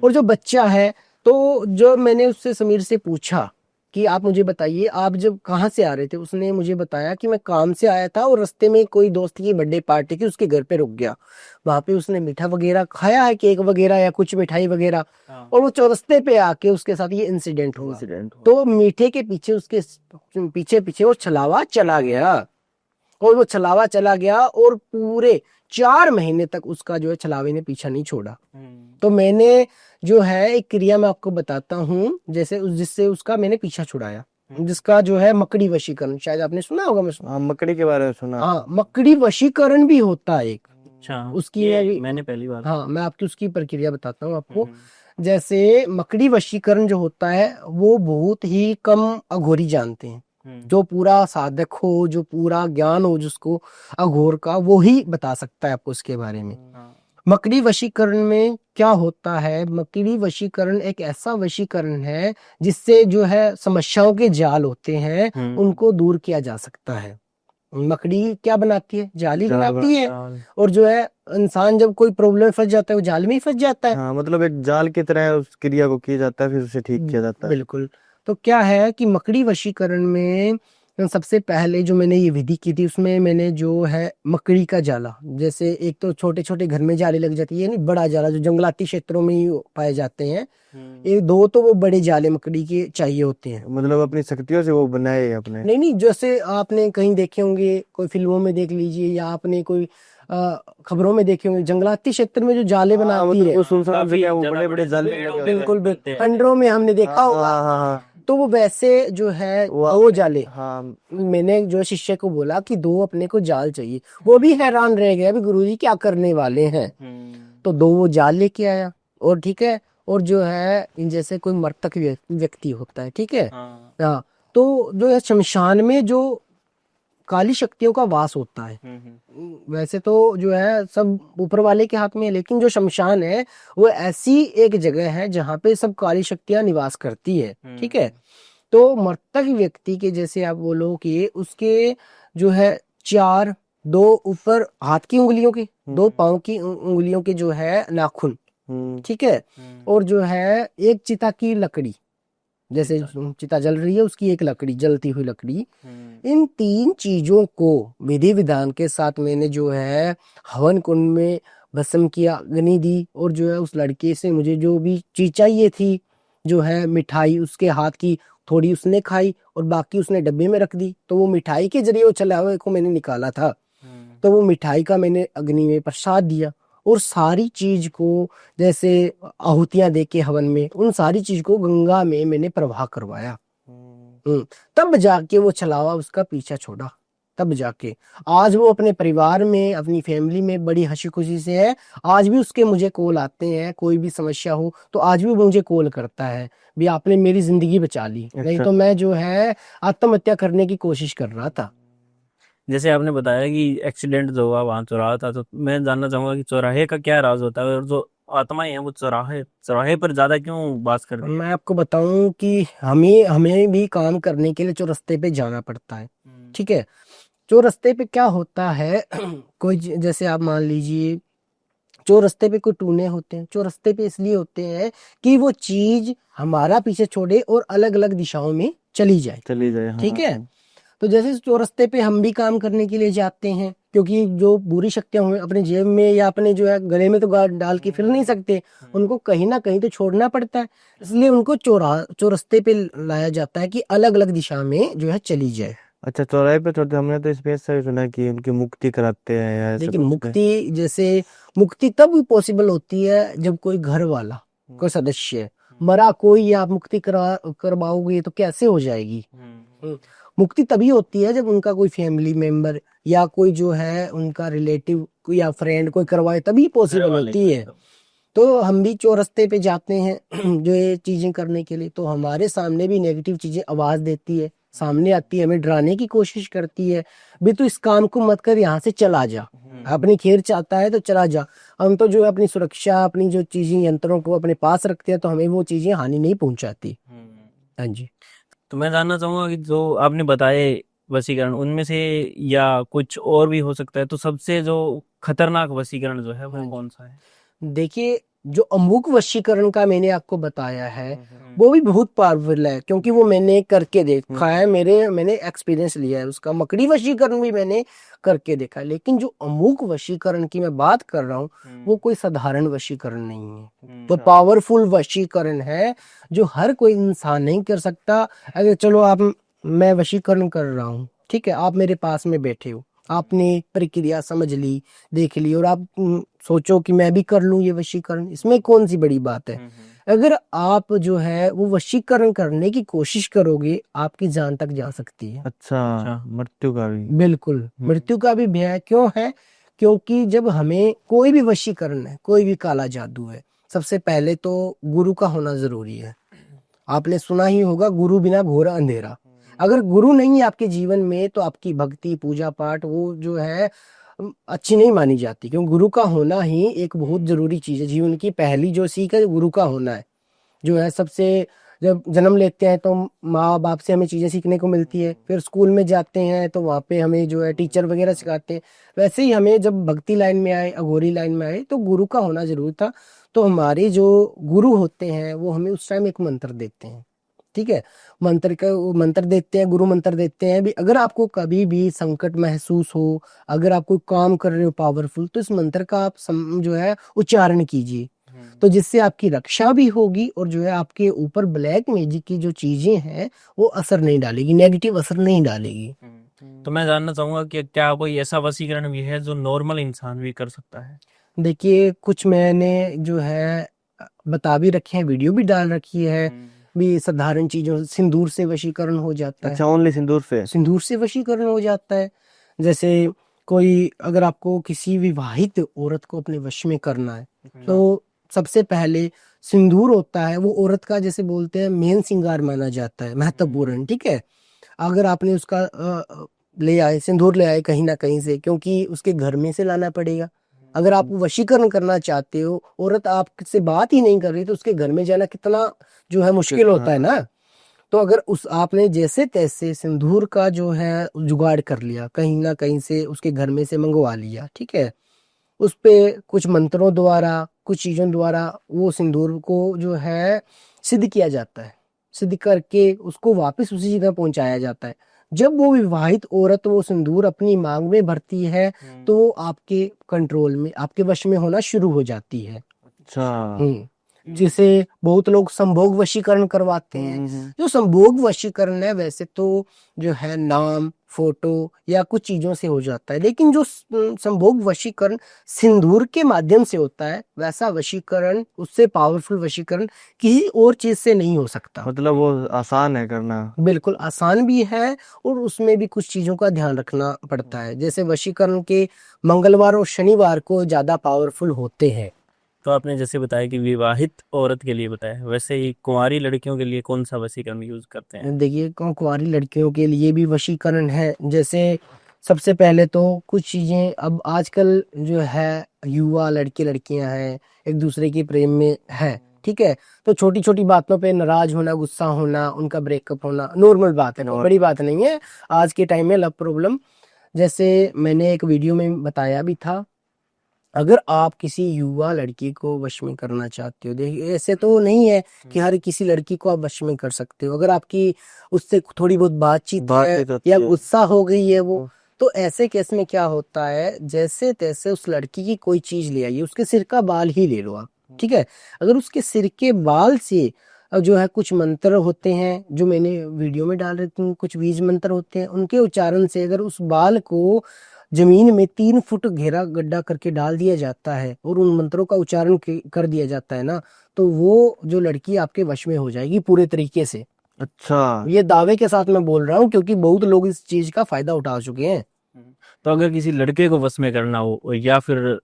और जो बच्चा है, तो जो मैंने उससे समीर से पूछा कि आप मुझे बताइए आप जब कहाँ से आ रहे थे, उसने मुझे बताया कि मैं काम से आया था और रास्ते में कोई दोस्त की बर्थडे पार्टी थी, उसके घर पे रुक गया, वहां पे उसने मीठा वगैरह खाया है, केक वगैरह या कुछ मिठाई वगैरह, और वो चौरस्ते पे आके उसके साथ ये इंसिडेंट हुआ। तो मीठे के पीछे उसके पीछे पीछे वो छलावा चला गया, और वो छलावा चला गया और पूरे 4 महीने तक उसका जो है छलावे ने पीछा नहीं छोड़ा। तो मैंने जो है एक क्रिया मैं आपको बताता हूँ, जैसे जिससे उसका मैंने पीछा छुड़ाया, जिसका जो है मकड़ी वशीकरण, शायद आपने सुना होगा। मैं मकड़ी के बारे में सुना। हाँ, मकड़ी वशीकरण भी होता है एक। अच्छा, उसकी मैंने पहली बार। हाँ, मैं आपकी उसकी प्रक्रिया बताता हूँ आपको। जैसे मकड़ी वशीकरण जो होता है वो बहुत ही कम अघोरी जानते हैं, जो पूरा साधक हो, जो पूरा ज्ञान हो जिसको अघोर का, वो ही बता सकता है आपको इसके बारे में। मकड़ी वशीकरण में क्या होता है, मकड़ी वशीकरण एक ऐसा वशीकरण है जिससे जो है समस्याओं के जाल होते हैं उनको दूर किया जा सकता है। मकड़ी क्या बनाती है, जाली बनाती है, और जो है इंसान जब कोई प्रॉब्लम में फंस जाता है वो जाल में ही फंस जाता है। हाँ, मतलब एक जाल की तरह उस क्रिया को किया जाता है, फिर उसे ठीक किया जाता है। बिल्कुल। तो क्या है कि मकड़ी वशीकरण में सबसे पहले जो मैंने ये विधि की थी उसमें मैंने जो है मकड़ी का जाला, जैसे एक तो छोटे छोटे घर में जाली लग जाती है, नहीं बड़ा जाला जो जंगलाती क्षेत्रों में ही पाए जाते हैं, एक दो तो वो बड़े जाले मकड़ी के चाहिए होते हैं। मतलब अपनी शक्तियों से वो बनाए आपने? नहीं नहीं, जैसे आपने कहीं देखे होंगे, कोई फिल्मों में देख लीजिए या आपने कोई खबरों में देखे होंगे, जंगलाती क्षेत्र में जो जाले बनाती है, वो सुनसान जगह वो बड़े बड़े जाले लगे होते हैं। बिल्कुल बिल्कुल खंडरों में हमने देखा होगा। हाँ हाँ हाँ तो वो वैसे जो है वो दो जाले, हाँ। मैंने जो शिष्य को बोला कि दो अपने को जाल चाहिए, वो भी हैरान रह गया भी गुरुजी क्या करने वाले हैं। तो दो वो जाल लेके आया, और ठीक है, और जो है इन जैसे कोई मृतक व्यक्ति होता है, ठीक है, हाँ, तो जो है शमशान में जो काली शक्तियों का वास होता है, वैसे तो जो है सब ऊपर वाले के हाथ में है, लेकिन जो शमशान है वो ऐसी एक जगह है जहाँ पे सब काली शक्तियां निवास करती है, ठीक है। तो मृतक व्यक्ति के जैसे आप बोलो कि उसके जो है चार, दो ऊपर हाथ की उंगलियों के, दो पाँव की उंगलियों के जो है नाखून, ठीक है, और जो है एक चिता की लकड़ी, जैसे चिता जल रही है उसकी एक लकड़ी, जलती हुई लकड़ी, इन तीन चीजों को विधि विधान के साथ मैंने जो है हवन कुंड में भस्म किया, अग्नि दी, और जो है उस लड़के से मुझे जो भी चीज चाहिए थी, जो है मिठाई उसके हाथ की थोड़ी उसने खाई और बाकी उसने डब्बे में रख दी, तो वो मिठाई के जरिए वो चला हुआ को मैंने निकाला था, तो वो मिठाई का मैंने अग्नि में प्रसाद दिया, और सारी चीज को जैसे आहुतियां दे के हवन में उन सारी चीज को गंगा में मैंने प्रवाह करवाया। तब जाके वो छलावा उसका पीछा छोड़ा, तब जाके आज वो अपने परिवार में अपनी फैमिली में बड़ी हंसी खुशी से है। आज भी उसके मुझे कॉल आते हैं, कोई भी समस्या हो तो आज भी वो मुझे कॉल करता है, भी आपने मेरी जिंदगी बचा ली, नहीं तो मैं जो है आत्महत्या करने की कोशिश कर रहा था। जैसे आपने बताया कि एक्सीडेंट जो हुआ वहां चौराहा था, तो मैं जानना चाहूंगा कि चौराहे का क्या राज होता है, और जो आत्माएं हैं वो चौराहे चौराहे पर ज्यादा क्यों वास करती हैं? मैं आपको बताऊं कि हमें हमें भी काम करने के लिए चौरस्ते पे जाना पड़ता है, ठीक है। चौरस्ते पे क्या होता है कोई जैसे आप मान लीजिए चौरस्ते पे कोई टूने होते हैं, चौरस्ते पे इसलिए होते हैं कि वो चीज हमारा पीछे छोड़े और अलग अलग दिशाओं में चली जाए, ठीक है। तो जैसे चौरस्ते पे हम भी काम करने के लिए जाते हैं, क्योंकि जो बुरी शक्तियां हुए अपने जेब में या अपने जो है गले में तो डाल के फिर नहीं सकते, उनको कहीं ना कहीं तो छोड़ना पड़ता है, इसलिए उनको चौरस्ते पे लाया जाता है कि अलग अलग दिशा में जो है चली जाए। अच्छा, चौराहे पे छोड़ते, हमने तो इस पेज से भी सुना कि उनकी मुक्ति कराते हैं या ऐसा देखिए कुछ है। मुक्ति, जैसे मुक्ति तब पॉसिबल होती है जब कोई घर वाला, कोई सदस्य मरा कोई, या आप मुक्ति करवाओगे तो कैसे हो जाएगी। मुक्ति तभी होती है जब उनका कोई फैमिली मेंबर या कोई जो है उनका रिलेटिव या फ्रेंड कोई करवाए, तभी पॉसिबल होती है। तो हम भी चौरस्ते पे जाते हैं जो ये चीजें करने के लिए, तो हमारे सामने भी नेगेटिव चीजें आवाज देती है, सामने आती है, हमें डराने की कोशिश करती है, भी तू इस काम को मत कर, यहाँ से चला जा, अपनी खैर चाहता है तो चला जा। हम तो जो है अपनी सुरक्षा, अपनी जो चीजें यंत्रों को अपने पास रखते हैं, तो हमें वो चीजें हानि नहीं पहुंचाती। हाँ जी। तो मैं जानना चाहूंगा कि जो आपने बताए वशीकरण, उनमें से या कुछ और भी हो सकता है, तो सबसे जो खतरनाक वशीकरण जो है वो कौन सा है? देखिए जो अमुक वशीकरण का मैंने आपको बताया है वो भी बहुत पावरफुल है, क्योंकि वो मैंने करके देखा है, मैंने एक्सपीरियंस लिया है उसका। मकड़ी वशीकरण भी मैंने करके देखा है, लेकिन जो अमुक वशीकरण की मैं बात कर रहा हूँ वो कोई साधारण वशीकरण नहीं है, वो पावरफुल वशीकरण है जो हर कोई इंसान नहीं कर सकता। अगर चलो आप, मैं वशीकरण कर रहा हूँ, ठीक है, आप मेरे पास में बैठे हो, आपने प्रक्रिया समझ ली, देख ली, और आप सोचो कि मैं भी कर लूं ये वशीकरण, इसमें कौन सी बड़ी बात है। अगर आप जो है वो वशीकरण करने की कोशिश करोगे, आपकी जान तक जा सकती है। अच्छा, मृत्यु का भी? बिल्कुल, मृत्यु का भी भय है। क्यों है? क्योंकि जब हमें कोई भी वशीकरण है, कोई भी काला जादू है, सबसे पहले तो गुरु का होना जरूरी है। आपने सुना ही होगा, गुरु बिना घोर अंधेरा। अगर गुरु नहीं है आपके जीवन में तो आपकी भक्ति पूजा पाठ वो जो है अच्छी नहीं मानी जाती, क्योंकि गुरु का होना ही एक बहुत जरूरी चीज है। जीवन की पहली जो सीख है गुरु का होना है, जो है सबसे, जब जन्म लेते हैं तो माँ बाप से हमें चीजें सीखने को मिलती है, फिर स्कूल में जाते हैं तो वहाँ पे हमें जो है टीचर वगैरह सिखाते हैं, वैसे ही हमें जब भक्ति लाइन में आए, अघोरी लाइन में आए, तो गुरु का होना जरूरी था। तो हमारे जो गुरु होते हैं वो हमें उस टाइम एक मंत्र देते हैं, ठीक है। मंत्र का वो मंत्र देते हैं, गुरु मंत्र देते हैं भी। अगर आपको कभी भी संकट महसूस हो, अगर आप कोई काम कर रहे हो पावरफुल, तो इस मंत्र का आप जो है उच्चारण कीजिए, तो जिससे आपकी रक्षा भी होगी और जो है आपके ऊपर ब्लैक मैजिक की जो चीजें हैं वो असर नहीं डालेगी, नेगेटिव असर नहीं डालेगी। तो मैं जानना चाहूंगा कि क्या कोई ऐसा वशीकरण भी है जो नॉर्मल इंसान भी कर सकता है? देखिए, कुछ मैंने जो है बता भी रखे हैं, वीडियो भी डाल रखी है भी। साधारण चीजों, सिंदूर से वशीकरण हो जाता है। अच्छा, ओनली सिंदूर से? सिंदूर से वशीकरण हो जाता है। जैसे कोई, अगर आपको किसी विवाहित औरत को अपने वश में करना है, तो सबसे पहले सिंदूर होता है, वो औरत का जैसे बोलते हैं मेन श्रृंगार माना जाता है, महत्वपूर्ण, ठीक है। अगर आपने उसका ले आए, सिंदूर ले आए कहीं ना कहीं से, क्योंकि उसके घर में से लाना पड़ेगा। अगर आप वशीकरण करना चाहते हो, औरत आपसे बात ही नहीं कर रही, तो उसके घर में जाना कितना जो है मुश्किल होता है ना। तो अगर उस आपने जैसे तैसे सिंदूर का जो है जुगाड़ कर लिया, कहीं ना कहीं से उसके घर में से मंगवा लिया, ठीक है। उस पे कुछ मंत्रों द्वारा, कुछ चीजों द्वारा वो सिंदूर को जो है सिद्ध किया जाता है। सिद्ध करके उसको वापस उसी जगह पहुंचाया जाता है। जब वो विवाहित औरत वो सिंदूर अपनी मांग में भरती है, तो वो आपके कंट्रोल में, आपके वश में होना शुरू हो जाती है। अच्छा। जिसे बहुत लोग संभोग वशीकरण करवाते हैं। जो संभोग वशीकरण है, वैसे तो जो है नाम, फोटो या कुछ चीजों से हो जाता है, लेकिन जो संभोग वशीकरण सिंदूर के माध्यम से होता है, वैसा वशीकरण, उससे पावरफुल वशीकरण किसी और चीज से नहीं हो सकता। मतलब वो आसान है करना? बिल्कुल आसान भी है, और उसमें भी कुछ चीजों का ध्यान रखना पड़ता है। जैसे वशीकरण के मंगलवार और शनिवार को ज्यादा पावरफुल होते हैं। तो आपने जैसे बताया कि विवाहित औरत के लिए बताया, वैसे ही कुंवारी लड़कियों के लिए कौन सा वशीकरण यूज करते हैं? देखिए, कुंवारी लड़कियों के लिए भी वशीकरण है। जैसे सबसे पहले तो कुछ चीजें, अब आजकल जो है युवा लड़के लड़कियां हैं, एक दूसरे के प्रेम में है, ठीक है। तो छोटी छोटी बातों पे नाराज होना, गुस्सा होना, उनका ब्रेकअप होना नॉर्मल बात है, कोई बड़ी बात नहीं है आज के टाइम में लव प्रॉब्लम। जैसे मैंने एक वीडियो में बताया भी था, अगर आप किसी युवा लड़की को वश में करना चाहते हो, देखिए ऐसे तो नहीं है कि हर किसी लड़की को आप वश में कर सकते हो। अगर आपकी उससे थोड़ी बहुत बातचीत है या गुस्सा हो गई है वो, तो ऐसे केस में क्या होता है, जैसे तैसे उस लड़की की कोई चीज ले आइए, उसके सिर का बाल ही ले लो आप, ठीक है। अगर उसके सिर के बाल से जो है कुछ मंत्र होते हैं, जो मैंने वीडियो में डाल रहे थे, कुछ बीज मंत्र होते हैं, उनके उच्चारण से अगर उस बाल को जमीन में 3 फुट गहरा गड्ढा करके डाल दिया जाता है और उन मंत्रों का उच्चारण कर दिया जाता है ना, तो वो जो लड़की आपके वश में हो जाएगी पूरे तरीके से। अच्छा। ये दावे के साथ मैं बोल रहा हूँ, क्योंकि बहुत लोग इस चीज का फायदा उठा चुके हैं। तो अगर किसी लड़के को वश में करना हो, या फिर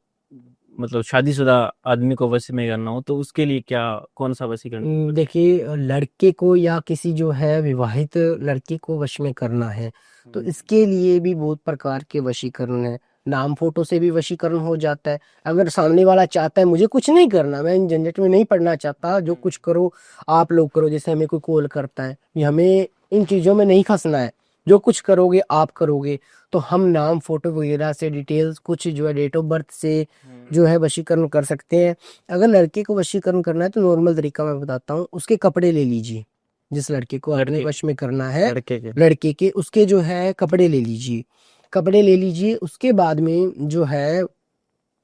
मतलब शादीशुदा आदमी को वश में करना हो, तो उसके लिए क्या, कौन सा वशीकरण? देखिए, लड़के को या किसी जो है विवाहित लड़की को वश में करना है, तो इसके लिए भी बहुत प्रकार के वशीकरण है। नाम फोटो से भी वशीकरण हो जाता है। अगर सामने वाला चाहता है मुझे कुछ नहीं करना, मैं इन झंझट में नहीं पड़ना चाहता, जो कुछ करो आप लोग करो, जैसे हमें कोई कॉल करता है, हमें इन चीजों में नहीं फंसना है, जो कुछ करोगे आप करोगे, तो हम नाम फोटो वगैरह से डिटेल्स, कुछ जो है डेट ऑफ बर्थ से जो है वशीकरण कर सकते हैं। अगर लड़के को वशीकरण करना है तो नॉर्मल तरीका मैं बताता हूँ, उसके कपड़े ले लीजिए। जिस लड़के को अपने वश में करना है, लड़के के उसके जो है कपड़े ले लीजिए। कपड़े ले लीजिए, उसके बाद में जो है,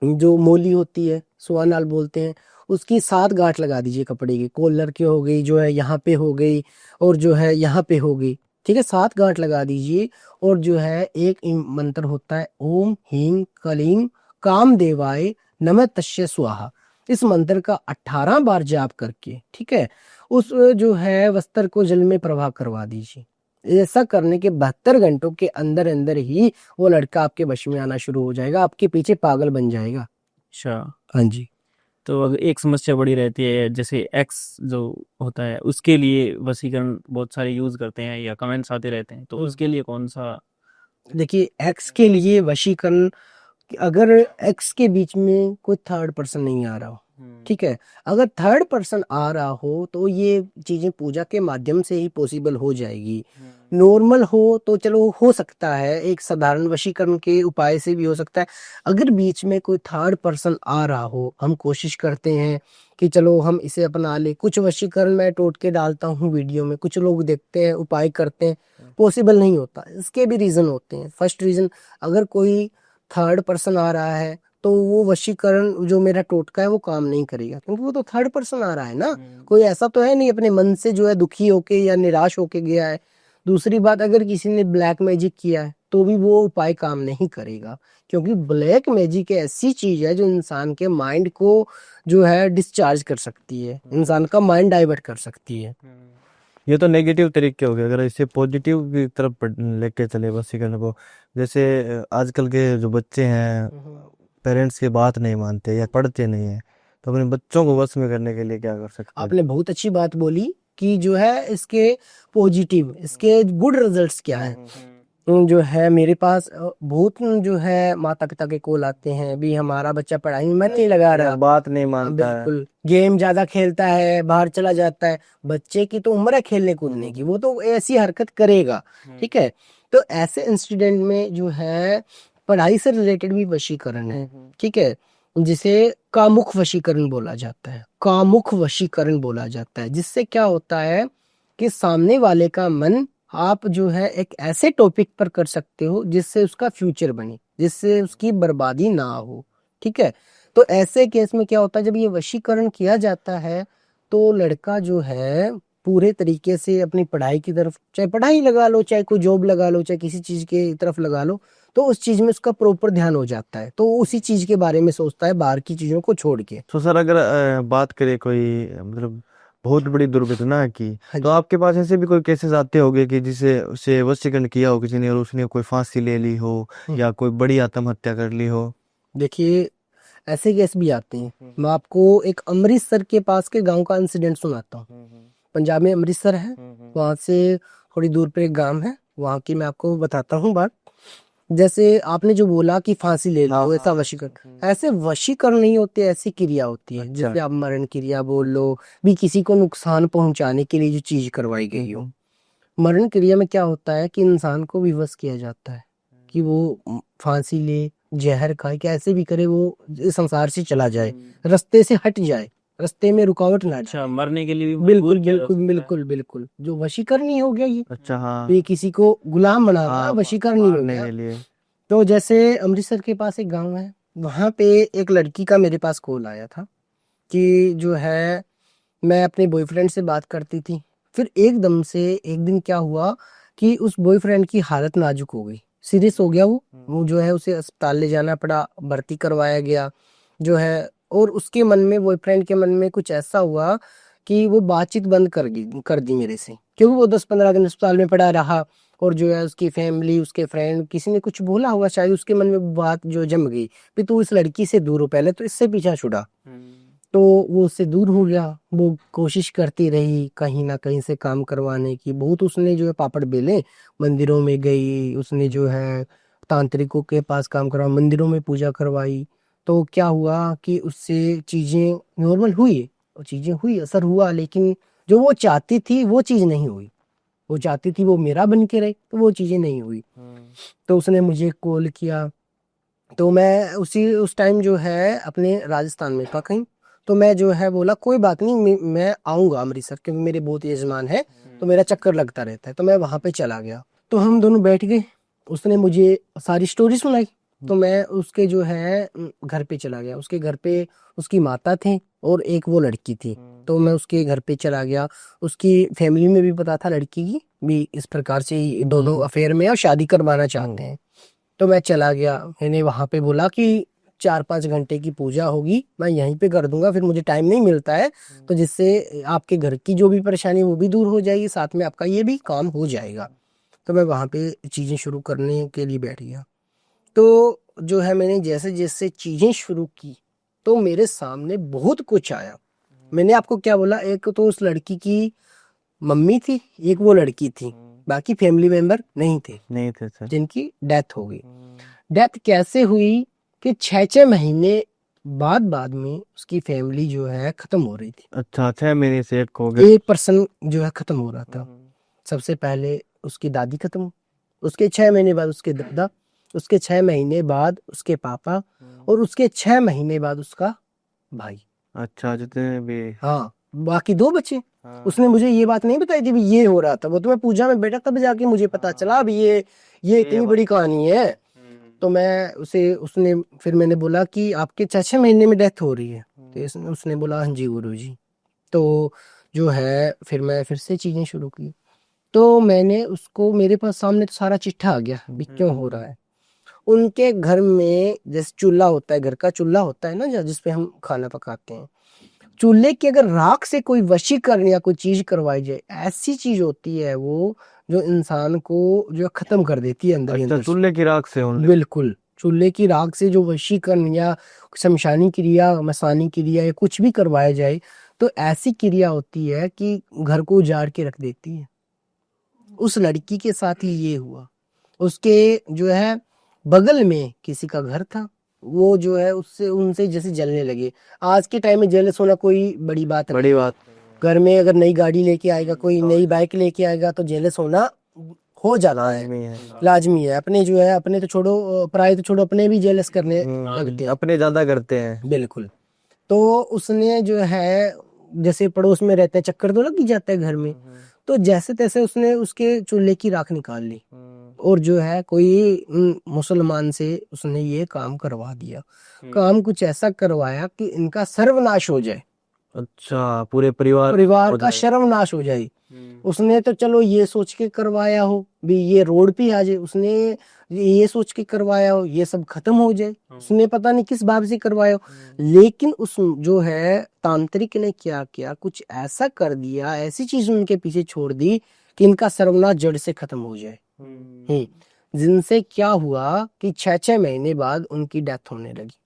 जो मोली होती है, सुआनाल बोलते हैं, उसकी 7 गांठ लगा दीजिए कपड़े की। कॉलर की हो गई, जो है यहाँ पे हो गई, और जो है यहाँ पे हो गई, ठीक है। 7 गांठ लगा दीजिए। और जो है एक मंत्र होता है, ओम ह्रीं क्लीं कामदेवाय नमः तस्य स्वाहा। इस मंत्र का 18 बार जाप करके, ठीक है, उस जो है वस्त्र को जल में प्रवाह करवा दीजिए। ऐसा करने के 72 घंटों के अंदर अंदर ही वो लड़का आपके वश में आना शुरू हो जाएगा, आपके पीछे पागल बन जाएगा। अच्छा। हाँ जी। तो अगर एक समस्या बड़ी रहती है, जैसे एक्स जो होता है, उसके लिए वशीकरण बहुत सारे यूज करते हैं या कमेंट्स आते रहते हैं, तो उसके लिए कौन सा? देखिए, एक्स के लिए वशीकरण, अगर एक्स के बीच में कोई थर्ड पर्सन नहीं आ रहा हो, ठीक है। अगर थर्ड पर्सन आ रहा हो तो ये चीजें पूजा के माध्यम से ही पॉसिबल हो जाएगी। नॉर्मल हो तो चलो हो सकता है, एक साधारण वशीकरण के उपाय से भी हो सकता है। अगर बीच में कोई थर्ड पर्सन आ रहा हो, हम कोशिश करते हैं कि चलो हम इसे अपना ले। कुछ वशीकरण मैं टोटके डालता हूँ वीडियो में, कुछ लोग देखते हैं, उपाय करते हैं, पॉसिबल नहीं होता। इसके भी रीजन होते हैं। फर्स्ट रीजन, अगर कोई थर्ड पर्सन आ रहा है तो वो वशीकरण जो मेरा टोटका है वो काम नहीं करेगा, क्योंकि वो तो थर्ड पर्सन आ रहा है ना। कोई ऐसा तो है नहीं अपने मन से जो है दुखी होके या निराश होके गया है। दूसरी बात, अगर किसी ने ब्लैक मैजिक किया है तो भी वो उपाय काम नहीं करेगा, क्योंकि ब्लैक मैजिक ऐसी चीज है जो इंसान के माइंड को जो है डिस्चार्ज कर सकती है, इंसान का माइंड डाइवर्ट कर सकती है। ये तो नेगेटिव तरीके हो गए। अगर इसे पॉजिटिव की तरफ लेके चले वशीकरण को, जैसे आजकल के जो बच्चे हैं पेरेंट्स की बात नहीं मानते या पढ़ते नहीं है, तो अपने बच्चों को वश में करने के लिए क्या कर सकते हैं? आपने बहुत अच्छी बात बोली कि जो है इसके पॉजिटिव, इसके गुड रिजल्ट्स क्या है। जो है मेरे पास बहुत जो है माता पिता के कॉल आते हैं, भी हमारा बच्चा पढ़ाई में मन नहीं लगा रहा, बात नहीं मानता है, बिल्कुल गेम ज्यादा खेलता है, बाहर चला जाता है। बच्चे की तो उम्र है खेलने कूदने की, वो तो ऐसी हरकत करेगा, ठीक है। तो ऐसे इंसिडेंट में जो है पढ़ाई से रिलेटेड भी वशीकरण है, ठीक है, जिसे कामुक वशीकरण बोला जाता है। कामुक वशीकरण बोला जाता है, जिससे क्या होता है कि सामने वाले का मन आप जो है एक ऐसे टॉपिक पर कर सकते हो जिससे उसका फ्यूचर बने, जिससे उसकी बर्बादी ना हो, ठीक है। तो ऐसे केस में क्या होता है, जब ये वशीकरण किया जाता है तो लड़का जो है पूरे तरीके से अपनी पढ़ाई की तरफ, चाहे पढ़ाई लगा लो, चाहे कोई जॉब लगा लो, चाहे किसी चीज की तरफ लगा लो, तो उस चीज में उसका प्रॉपर ध्यान हो जाता है, तो उसी चीज के बारे में सोचता है, बाहर की चीजों को छोड़ के। तो सर अगर बात करें कोई मतलब बहुत बड़ी दुर्घटना की, हाँ तो जी। आपके पास ऐसे भी कोई केसेस आते होंगे कि जिसे उसे वशीकरण किया हो किसी ने और उसने कोई फांसी ले ली हो या कोई बड़ी आत्महत्या कर ली हो? देखिए, ऐसे केस भी आते हैं। मैं आपको एक अमृतसर के पास के गांव का इंसिडेंट सुनाता हूँ। पंजाब में अमृतसर है, वहां से थोड़ी दूर पे एक गांव है, वहां की मैं आपको बताता हूँ बात। जैसे आपने जो बोला कि फांसी ले लो, ऐसा वशीकरण, ऐसे वशीकरण नहीं होते, ऐसी क्रिया होती है जिससे आप मरण क्रिया बोल लो, भी किसी को नुकसान पहुंचाने के लिए जो चीज करवाई गई हो। मरण क्रिया में क्या होता है कि इंसान को विवश किया जाता है कि वो फांसी ले, जहर खाए, कैसे भी करे वो इस संसार से चला जाए, रास्ते से हट जाए, रास्ते में रुकावट ना जाए। अच्छा, मरने के लिए भी बिल्कुल मजबूर किया जा बिल्कुल सकता है। बिल्कुल बिल्कुल, जो वशीकरण ही हो गया ये। अच्छा, हाँ, ये किसी को गुलाम बना रहा, हाँ, वशीकरण ही हो मारने गया। के लिए। तो जैसे अमृतसर के पास एक गांव है, वहां पे एक लड़की का मेरे पास कॉल आया था कि जो है मैं अपने बॉयफ्रेंड से बात करती थी, फिर एकदम से एक दिन क्या हुआ कि उस बॉयफ्रेंड की हालत नाजुक हो गई, सीरियस हो गया वो जो है उसे अस्पताल ले जाना पड़ा, भर्ती करवाया गया जो है। और उसके मन में, बॉयफ्रेंड के मन में कुछ ऐसा हुआ कि वो बातचीत बंद कर दी मेरे से, क्योंकि वो 10-15 दिन अस्पताल में पड़ा रहा। और जो है उसकी फैमिली, उसके फ्रेंड, किसी ने कुछ बोला होगा शायद, उसके मन में बात जो जम गई कि तू इस लड़की से दूर हो, पहले तो इससे पीछा छुड़ा। तो वो उससे दूर हो गया। वो कोशिश करती रही कहीं ना कहीं से काम करवाने की, बहुत उसने जो है पापड़ बेले, मंदिरों में गई, उसने जो है तांत्रिकों के पास काम करवा, मंदिरों में पूजा करवाई। तो क्या हुआ कि उससे चीजें नॉर्मल हुई, वो चीजें हुई, असर हुआ, लेकिन जो वो चाहती थी वो चीज नहीं हुई। वो चाहती थी वो मेरा बन के रहे, तो वो चीजें नहीं हुई। तो उसने मुझे कॉल किया, तो मैं उस टाइम जो है अपने राजस्थान में था कहीं। तो मैं जो है बोला कोई बात नहीं, मैं आऊंगा अमृतसर, क्योंकि मेरे बहुत यजमान है, तो मेरा चक्कर लगता रहता है। तो मैं वहां पे चला गया, तो हम दोनों बैठ गए, उसने मुझे सारी स्टोरी सुनाई। तो मैं उसके जो है घर पे चला गया। उसके घर पे उसकी माता थे और एक वो लड़की थी। तो मैं उसके घर पे चला गया। उसकी फैमिली में भी पता था लड़की की भी इस प्रकार से दोनों अफेयर में और शादी करवाना चाहते हैं। तो मैं चला गया, मैंने वहां पे बोला कि 4-5 घंटे की पूजा होगी, मैं यहीं पे कर दूंगा, फिर मुझे टाइम नहीं मिलता है, तो जिससे आपके घर की जो भी परेशानी वो भी दूर हो जाएगी, साथ में आपका ये भी काम हो जाएगा। तो मैं वहां पे चीजें शुरू करने के लिए बैठ गया। तो जो है मैंने जैसे जैसे चीजें शुरू की तो मेरे सामने बहुत कुछ आया। मैंने आपको क्या बोला, एक तो उस लड़की की मम्मी थी, एक वो लड़की थी, बाकी फैमिली मेंबर नहीं थे, नहीं थे सर। जिनकी डेथ हो गई। डेथ कैसे हुई कि 6-6 महीने बाद में उसकी फैमिली जो है खत्म हो रही थी। अच्छा, 6 महीने से एक हो गए। एक पर्सन जो है खत्म हो रहा था। सबसे पहले उसकी दादी खत्म, उसके 6 महीने बाद उसके दादा, उसके 6 महीने बाद उसके पापा, और उसके 6 महीने बाद उसका भाई। अच्छा, जितने भी। हाँ, बाकी 2 बचे। हाँ। उसने मुझे ये बात नहीं बताई थी भी ये हो रहा था, वो तो मैं पूजा में बैठा तब जाके मुझे पता चला अभी ये इतनी बड़ी कहानी है। तो मैं उसने फिर मैंने बोला कि आपके 6 महीने में डेथ हो रही है। तो उसने बोला हाँ जी गुरु जी। तो जो है फिर से चीजें शुरू की। तो मैंने उसको, मेरे पास सामने तो सारा चिट्ठा आ गया भी क्यों हो रहा है। उनके घर में जैसे चूल्हा होता है, घर का चूल्हा होता है ना जिसपे हम खाना पकाते हैं, चूल्हे की अगर राख से कोई वशीकरण या कोई चीज करवाई जाए, ऐसी चीज होती है वो जो इंसान को जो खत्म कर देती है अंदर ही अच्छा, अंदर से। चूल्हे की राख से only? बिल्कुल, चूल्हे की राख से जो वशीकरण या शमशानी क्रिया, मसानी क्रिया या कुछ भी करवाया जाए, तो ऐसी क्रिया होती है कि घर को उजाड़ के रख देती है। उस लड़की के साथ ही ये हुआ। उसके जो है बगल में किसी का घर था, वो जो है उससे उनसे जैसे जलने लगे। आज के टाइम में जेलस होना कोई बड़ी बात नहीं बड़ी है। बात। घर में अगर नई गाड़ी लेके आएगा, कोई नई बाइक लेके आएगा तो जेलस होना हो जाना है, में है। लाजमी है। अपने जो है अपने तो छोड़ो, पराये तो छोड़ो, अपने भी जेलस करने लगते हैं। अपने ज्यादा करते हैं। बिल्कुल। तो उसने जो है जैसे पड़ोस में रहते हैं, चक्कर तो लग ही जाता है घर में, तो जैसे तैसे उसने उसके चूल्हे की राख निकाल ली और जो है कोई मुसलमान से उसने ये काम करवा दिया। काम कुछ ऐसा करवाया कि इनका सर्वनाश हो जाए, अच्छा, पूरे परिवार परिवार का सर्वनाश हो जाए। उसने तो चलो ये सोच के करवाया हो भी ये रोड पे आ जाए, उसने ये सोच के करवाया हो ये सब खत्म हो जाए, उसने पता नहीं किस बात से करवाया हो। लेकिन उस जो है तांत्रिक ने क्या किया, कुछ ऐसा कर दिया, ऐसी चीज उनके पीछे छोड़ दी कि इनका सर्वनाश जड़ से खत्म हो जाए। जिनसे क्या हुआ कि 6 महीने बाद उनकी डेथ होने लगी।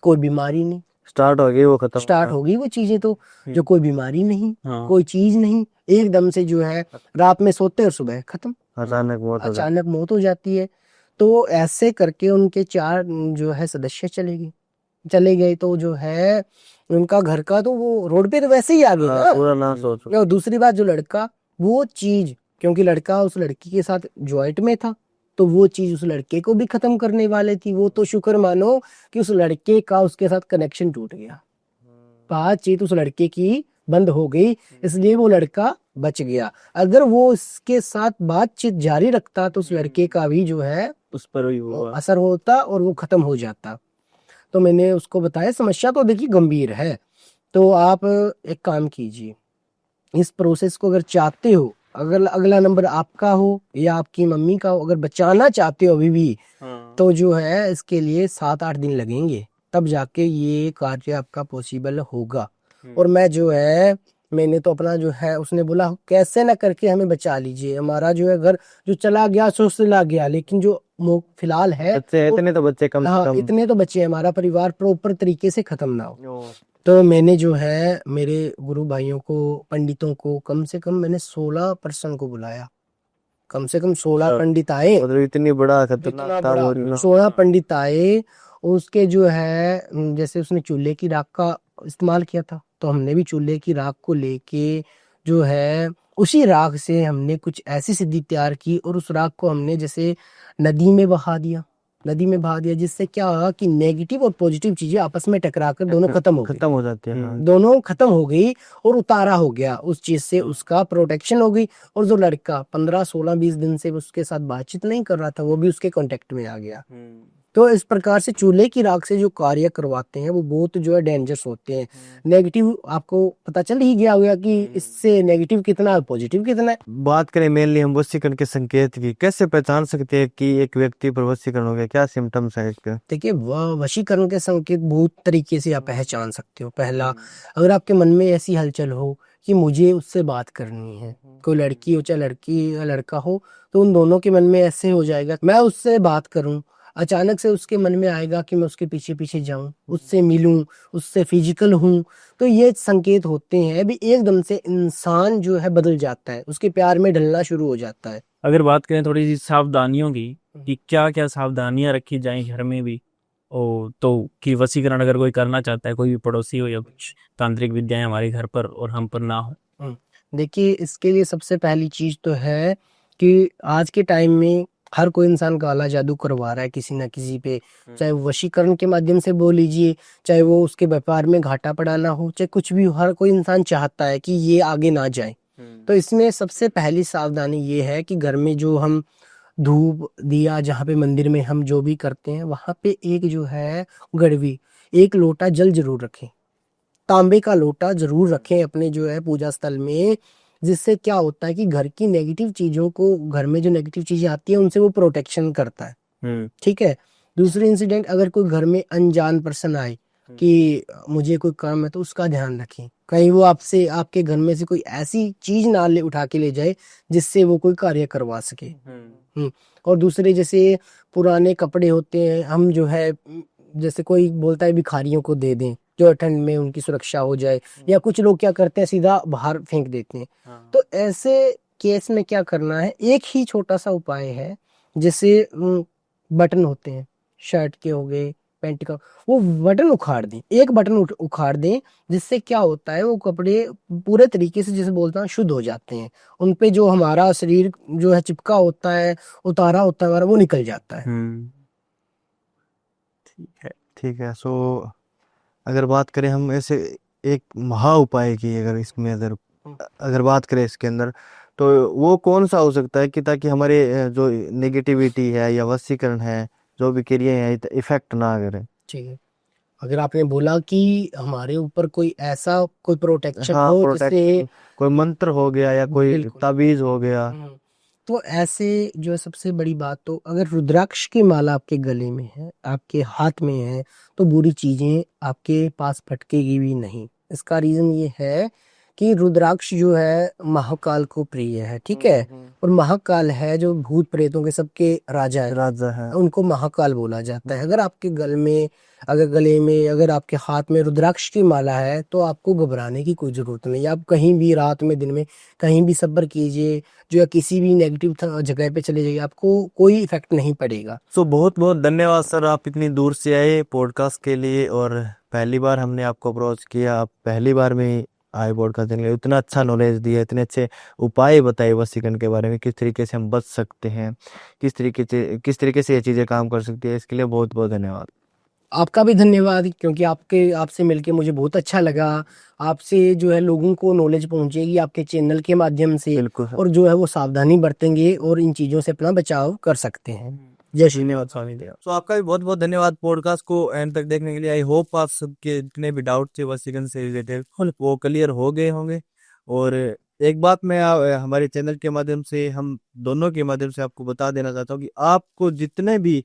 कोई बीमारी नहीं, स्टार्ट हो गई, वो खत्म स्टार्ट हो गई वो चीजें, तो जो कोई बीमारी नहीं, हाँ। कोई चीज नहीं, एकदम से जो है रात में सोते और सुबह खत्म, अचानक मौत हो जाती। अचानक मौत हो जाती है। तो ऐसे करके उनके 4 जो है सदस्य चले गए। तो जो है उनका घर का तो वो रोड पे तो वैसे ही आ गया ना। पूरा नाश हो चुका। और दूसरी बात जो लड़का, वो चीज क्योंकि लड़का उस लड़की के साथ ज्वाइंट में था, तो वो चीज उस लड़के को भी खत्म करने वाले थी। वो तो शुक्र मानो कि उस लड़के का उसके साथ कनेक्शन टूट गया, बातचीत उस लड़के की बंद हो गई, इसलिए वो लड़का बच गया। अगर वो इसके साथ बातचीत जारी रखता तो उस लड़के का भी जो है उस पर ही हुआ। असर होता और वो खत्म हो जाता। तो मैंने उसको बताया समस्या तो देखिए गंभीर है, तो आप एक काम कीजिए, इस प्रोसेस को अगर चाहते हो, अगर अगला नंबर आपका हो या आपकी मम्मी का हो, अगर बचाना चाहते हो अभी भी, तो जो है इसके लिए 7-8 दिन लगेंगे, तब जाके ये कार्य आपका पॉसिबल होगा। और मैं जो है मैंने तो अपना जो है, उसने बोला कैसे ना करके हमें बचा लीजिए, हमारा जो है घर जो चला गया सो चला गया, लेकिन जो फिलहाल है बच्चे इतने तो बच्चे कम से हाँ कम। इतने तो बच्चे, हमारा परिवार प्रॉपर तरीके से खत्म ना हो। तो मैंने जो है मेरे गुरु भाइयों को, पंडितों को, कम से कम मैंने 16 पर्सन को बुलाया, कम से कम 16 पंडित आए। मतलब इतनी बड़ा इतना खतरनाक था बड़ा वो। 16 पंडित आए। उसके जो है जैसे उसने चूल्हे की राख का इस्तेमाल किया था, तो हमने भी चूल्हे की राख को लेके जो है उसी राख से हमने कुछ ऐसी सिद्धि तैयार की और उस राख को हमने जैसे नदी में बहा दिया, जिससे क्या हुआ कि नेगेटिव और पॉजिटिव चीजें आपस में टकराकर दोनों खत्म हो गई, खत्म हो जाती है। हाँ। दोनों खत्म हो गई और उतारा हो गया उस चीज से, उसका प्रोटेक्शन हो गई। और जो लड़का 15, 16, 20 दिन से उसके साथ बातचीत नहीं कर रहा था, वो भी उसके कांटेक्ट में आ गया। तो इस प्रकार से चूल्हे की राख से जो कार्य करवाते हैं वो बहुत जो है डेंजरस होते हैं। नेगेटिव आपको पता चल ही गया होगा कि इससे नेगेटिव कितना है, पॉजिटिव कितना है। बात करें मेनली हम वशीकरण के संकेत की, कैसे पहचान सकते हैं कि एक व्यक्ति पर वशीकरण हो गया, क्या सिम्टम्स है इसके? देखिए वशीकरण के संकेत बहुत तरीके से आप पहचान सकते हो। पहला, अगर आपके मन में ऐसी हलचल हो कि मुझे उससे बात करनी है, कोई लड़की हो चाहे लड़की या लड़का हो, तो उन दोनों के मन में ऐसे हो जाएगा मैं उससे बात करूं, अचानक से उसके मन में आएगा कि मैं उसके पीछे पीछे जाऊं, उससे मिलूं, उससे फिजिकल हूं, तो ये संकेत होते हैं भी एकदम से इंसान जो है बदल जाता है, उसके प्यार में ढलना शुरू हो जाता है। अगर बात करें थोड़ी सी सावधानियों की कि क्या क्या सावधानियां रखी जाएं घर में भी, ओ तो कि वशीकरण अगर कोई करना चाहता है, कोई भी पड़ोसी हो या कुछ तांत्रिक विद्याएं हमारे घर पर और हम पर ना हो। देखिए इसके लिए सबसे पहली चीज तो है कि आज के टाइम में हर कोई इंसान काला जादू करवा रहा है किसी ना किसी पे, चाहे वो वशीकरण के माध्यम से बोल लीजिए, चाहे वो उसके व्यापार में घाटा पड़ाना हो, चाहे कुछ भी हो, हर कोई इंसान चाहता है कि ये आगे ना जाए। तो इसमें सबसे पहली सावधानी ये है कि घर में जो हम धूप दिया, जहाँ पे मंदिर में हम जो भी करते हैं, वहां पे एक जो है गड़वी, एक लोटा जल जरूर रखें, तांबे का लोटा जरूर रखें अपने जो है पूजा स्थल में। जिससे क्या होता है कि घर की नेगेटिव चीजों को, घर में जो नेगेटिव चीजें आती है उनसे वो प्रोटेक्शन करता है। ठीक है। दूसरी इंसिडेंट, अगर कोई घर में अनजान पर्सन आए कि मुझे कोई काम है, तो उसका ध्यान रखें, कहीं वो आपसे, आपके घर में से कोई ऐसी चीज ना ले उठा के ले जाए जिससे वो कोई कार्य करवा सके। और दूसरे, जैसे पुराने कपड़े होते हैं, हम जो है जैसे कोई बोलता है भिखारियों को दे दें, जो ठंड में उनकी सुरक्षा हो जाए, या कुछ लोग क्या करते हैं सीधा बाहर फेंक देते हैं। तो ऐसे केस में क्या करना है, एक ही छोटा सा उपाय है। जैसे बटन होते हैं शर्ट के हो गए, पैंट का, वो बटन उखाड़ दें, एक बटन उखाड़ दें, जिससे क्या होता है वो कपड़े पूरे तरीके से, जैसे बोलता हूँ, शुद्ध हो जाते हैं। उन पे जो हमारा शरीर जो है चिपका होता है, उतारा होता है हमारा, वो निकल जाता है। ठीक है। ठीक है। सो अगर बात करें हम ऐसे एक महा उपाय की, अगर इसमें अगर बात करें इसके अंदर, तो वो कौन सा हो सकता है कि ताकि हमारे जो नेगेटिविटी है या वशीकरण है, जो भी क्रियाएं हैं, इफेक्ट ना करें। ठीक है। अगर आपने बोला कि हमारे ऊपर कोई ऐसा कोई प्रोटेक्शन हाँ, हो जिससे, प्रोटेक्ट, कोई मंत्र हो गया या कोई बिल्कुल। ताबीज हो गया। तो ऐसे जो है, सबसे बड़ी बात तो, अगर रुद्राक्ष की माला आपके गले में है, आपके हाथ में है, तो बुरी चीजें आपके पास फटकेगी भी नहीं। इसका रीजन ये है कि रुद्राक्ष जो है महाकाल को प्रिय है, ठीक है। और महाकाल है जो भूत प्रेतों के सबके राजा है, राजा है। उनको महाकाल बोला जाता है। अगर आपके गले में, अगर आपके हाथ में रुद्राक्ष की माला है, तो आपको घबराने की कोई जरूरत नहीं। आप कहीं भी रात में, दिन में, कहीं भी सब्र कीजिए, जो है किसी भी नेगेटिव जगह पे चले जाइए, आपको कोई इफेक्ट नहीं पड़ेगा। सो बहुत बहुत धन्यवाद सर, आप इतनी दूर से आए पॉडकास्ट के लिए, और पहली बार हमने आपको अप्रोच किया, आप पहली बार में ही आए पॉडकास्ट के लिए। इतना अच्छा नॉलेज दिया, इतने अच्छे उपाय बताए वशीकरण के बारे में, किस तरीके से हम बच सकते हैं, किस तरीके से ये चीज़ें काम कर सकती है। इसके लिए बहुत बहुत धन्यवाद। आपका भी धन्यवाद, क्योंकि आपसे मिलके मुझे बहुत अच्छा लगा। आपसे जो है लोगों को नॉलेज पहुंचेगी आपके चैनल के माध्यम से, बिल्कुल सर। और जो है वो सावधानी बरतेंगे और इन चीजों से अपना बचाव कर सकते हैं। जय श्री धन्यवाद स्वामी देव। तो आपका भी बहुत बहुत धन्यवाद पॉडकास्ट को एंड तक देखने के लिए। आई होप आप सबके जितने भी डाउट थे वशीकरण से रिलेटेड वो क्लियर हो गए होंगे। और एक बात मैं हमारे चैनल के माध्यम से, हम दोनों के माध्यम से आपको बता देना चाहता हूँ कि आपको जितने भी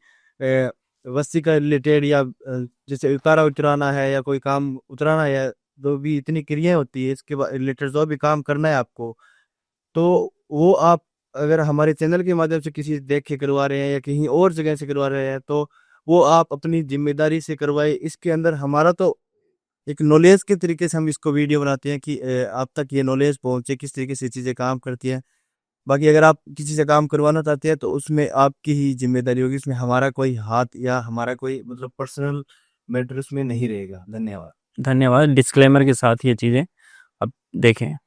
वशीकरण रिलेटेड या जैसे उतारा उतराना है या कोई काम उतराना है, या जो भी इतनी क्रियाएं होती है इसके रिलेटेड जो भी काम करना है आपको, तो वो आप अगर हमारे चैनल के माध्यम से किसी से देख के करवा रहे हैं या कहीं और जगह से करवा रहे हैं, तो वो आप अपनी जिम्मेदारी से करवाए। इसके अंदर हमारा तो एक नॉलेज के तरीके से हम इसको वीडियो बनाते हैं कि आप तक ये नॉलेज पहुंचे, किस तरीके से चीज़ें काम करती हैं। बाकी अगर आप किसी से काम करवाना चाहते हैं तो उसमें आपकी ही जिम्मेदारी होगी, इसमें हमारा कोई हाथ या हमारा कोई मतलब पर्सनल मैटर उसमें नहीं रहेगा। धन्यवाद। धन्यवाद। डिस्क्लेमर के साथ ये चीज़ें अब देखें।